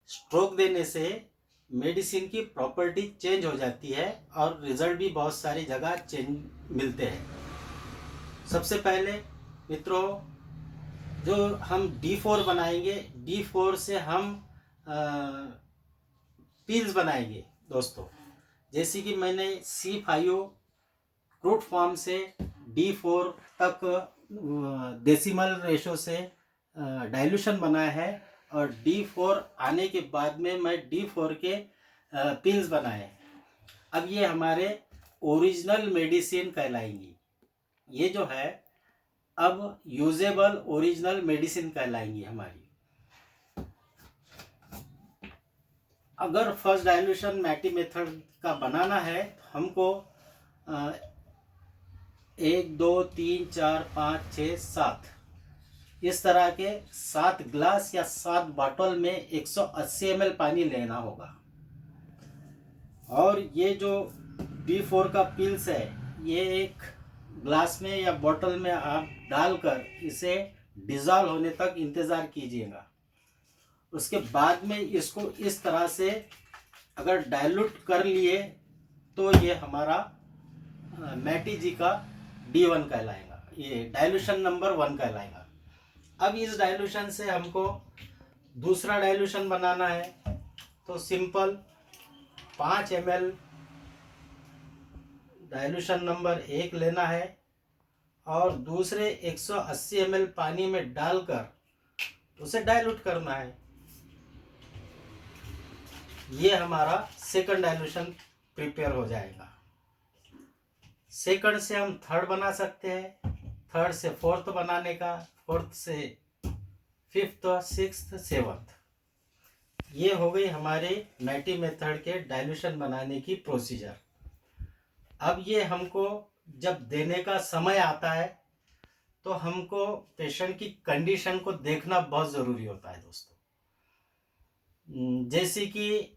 Stroke देने से medicine की प्रॉपर्टी चेंज हो जाती है और रिजल्ट भी बहुत सारी जगह चेंज मिलते हैं। सबसे पहले मित्रों, जो हम D4 बनाएंगे, D4 से हम पिल्स बनाएंगे दोस्तों। जैसे कि मैंने C5 क्रूड फॉर्म से D4 तक डेसिमल रेशो से डाइल्यूशन बनाया है, और D4 आने के बाद में मैं D4 के पिल्स बनाए। अब ये हमारे ओरिजिनल मेडिसिन कहलाएंगी। ये जो है अब यूजेबल ओरिजिनल मेडिसिन कहलाएंगी हमारी। अगर फर्स्ट डाइल्यूशन मैटी मेथड का बनाना है, हमको 1 2 3 4 5 6 7 इस तरह के 7 ग्लास या 7 बॉटल में 180 ml पानी लेना होगा। और ये जो D4 का पिल्स है, ये एक ग्लास में या बोतल में आप डालकर इसे डिज़ोल्व होने तक इंतज़ार कीजिएगा। उसके बाद में इसको इस तरह से अगर डाइल्यूट कर लिए तो ये हमारा मैटी जी का D1 कहलाएगा, ये डाइल्यूशन नंबर 1 कहलाएगा। अब इस डाइल्यूशन से हमको दूसरा डाइल्यूशन बनाना है, तो सिंपल 5 ml डाइल्यूशन नंबर 1 लेना है और दूसरे 180 ml पानी में डालकर उसे डाइल्यूट करना है। ये हमारा सेकंड डाइल्यूशन प्रिपेयर हो जाएगा। सेकंड से हम थर्ड बना सकते हैं, थर्ड से फोर्थ बनाने का, फोर्थ से फिफ्थ, सिक्स्थ, सेवंथ। ये हो गई हमारे मैटी मेथड के डाइल्यूशन बनाने की प्रोसीजर। अब ये हमको जब देने का समय आता है तो हमको पेशेंट की कंडीशन को देखना बहुत ज़रूरी होता है दोस्तों। जैसे कि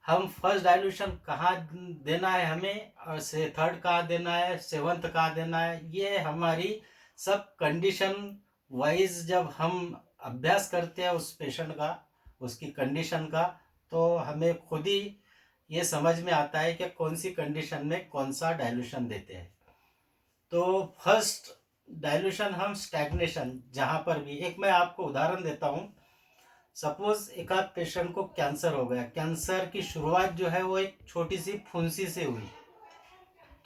हम फर्स्ट डाइल्यूशन कहाँ देना है हमें, और से थर्ड कहाँ देना है, सेवंथ कहाँ देना है, ये हमारी सब कंडीशन वाइज जब हम अभ्यास करते हैं उस पेशेंट का, उसकी कंडीशन का, तो हमें खुद ही ये समझ में आता है कि कौन सी कंडीशन में कौन सा डाइल्यूशन देते हैं। तो फर्स्ट डाइल्यूशन हम स्टैग्नेशन, जहाँ पर भी, एक मैं आपको उदाहरण देता हूँ। सपोज एक आध पेशेंट को कैंसर हो गया, कैंसर की शुरुआत जो है वो एक छोटी सी फुंसी से हुई,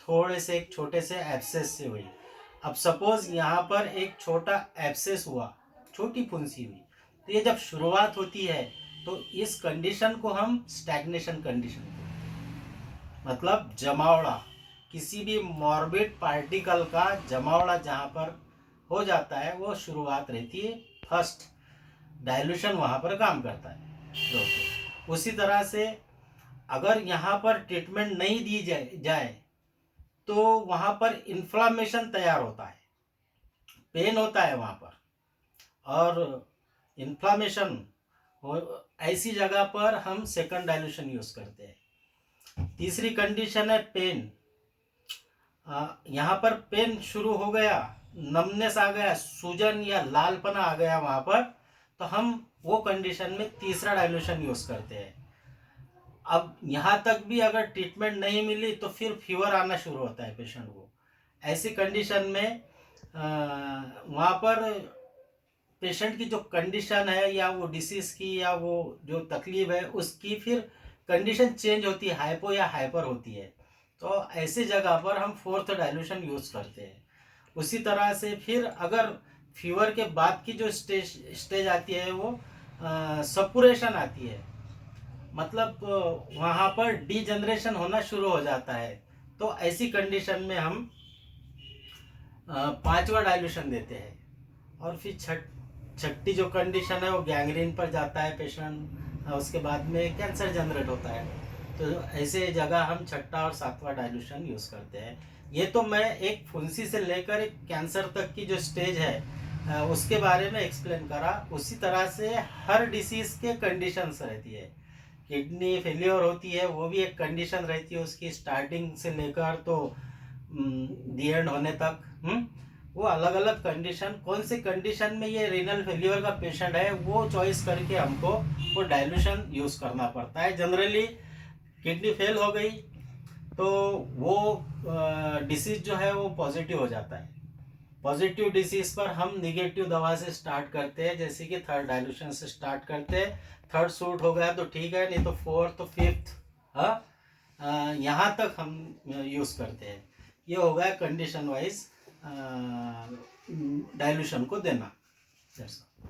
थोड़े से एक छोटे से एब्सेस से हुई। अब सपोज यहाँ पर एक छोटा एब्सेस हुआ, छोटी फुंसी हुई, तो ये जब शुरुआत होती है तो इस कंडीशन को हम स्टैग्नेशन कंडीशन को, मतलब जमावड़ा, किसी भी मॉर्बिड पार्टिकल का जमावड़ा जहाँ पर हो जाता है वो शुरुआत रहती है। फर्स्ट डाइल्यूशन वहाँ पर काम करता है दोस्तों। उसी तरह से अगर यहाँ पर ट्रीटमेंट नहीं दी जाए तो वहाँ पर इन्फ्लामेशन तैयार होता है, पेन होता है वहाँ पर, और इन्फ्लामेशन ऐसी जगह पर हम सेकंड डाइल्यूशन यूज़ करते हैं। तीसरी कंडीशन है पेन। यहाँ पर पेन शुरू हो गया, नमनेस आ गया, सूजन या लालपना आ गया वहाँ पर, तो हम वो कंडीशन में तीसरा डाइल्यूशन यूज़ करते हैं। अब यहाँ तक भी अगर ट्रीटमेंट नहीं मिली तो फिर फीवर आना शुरू होता है पेशेंट को। ऐसी कंडीशन में वहाँ पर पेशेंट की जो कंडीशन है या वो डिसीज़ की या वो जो तकलीफ है उसकी फिर कंडीशन चेंज होती है, हाइपो या हाइपर होती है। तो ऐसी जगह पर हम फोर्थ डाइल्यूशन यूज़ करते हैं। उसी तरह से फिर अगर फीवर के बाद की जो स्टेज आती है वो सपुरेशन आती है, मतलब वहाँ पर डीजनरेशन होना शुरू हो जाता है। तो ऐसी कंडीशन में हम पांचवा डाइल्यूशन देते हैं। और फिर छठी जो कंडीशन है वो गैंग्रीन पर जाता है पेशेंट, उसके बाद में कैंसर जनरेट होता है। तो ऐसे जगह हम छठा और सातवां डाइल्यूशन यूज़ करते हैं। ये तो मैं एक फुंसी से लेकर एक कैंसर तक की जो स्टेज है उसके बारे में एक्सप्लेन करा। उसी तरह से हर डिसीज़ के कंडीशंस रहती है। किडनी फेलियर होती है, वो भी एक कंडीशन रहती है उसकी, स्टार्टिंग से लेकर तो दी एंड होने तक। वो अलग अलग कंडीशन, कौन सी कंडीशन में ये रीनल फेल्यूर का पेशेंट है वो चॉइस करके हमको वो डाइल्यूशन यूज़ करना पड़ता है। जनरली किडनी फेल हो गई तो वो डिसीज जो है वो पॉजिटिव हो जाता है। पॉजिटिव डिसीज पर हम निगेटिव दवा से स्टार्ट करते हैं, जैसे कि थर्ड डाइल्यूशन से स्टार्ट करते हैं। थर्ड सूट हो गया तो ठीक है, नहीं तो फोर्थ तो फिफ्थ, हाँ, यहाँ तक हम यूज़ करते हैं। ये हो गया कंडीशन वाइज डाइल्यूशन को देना जैसा।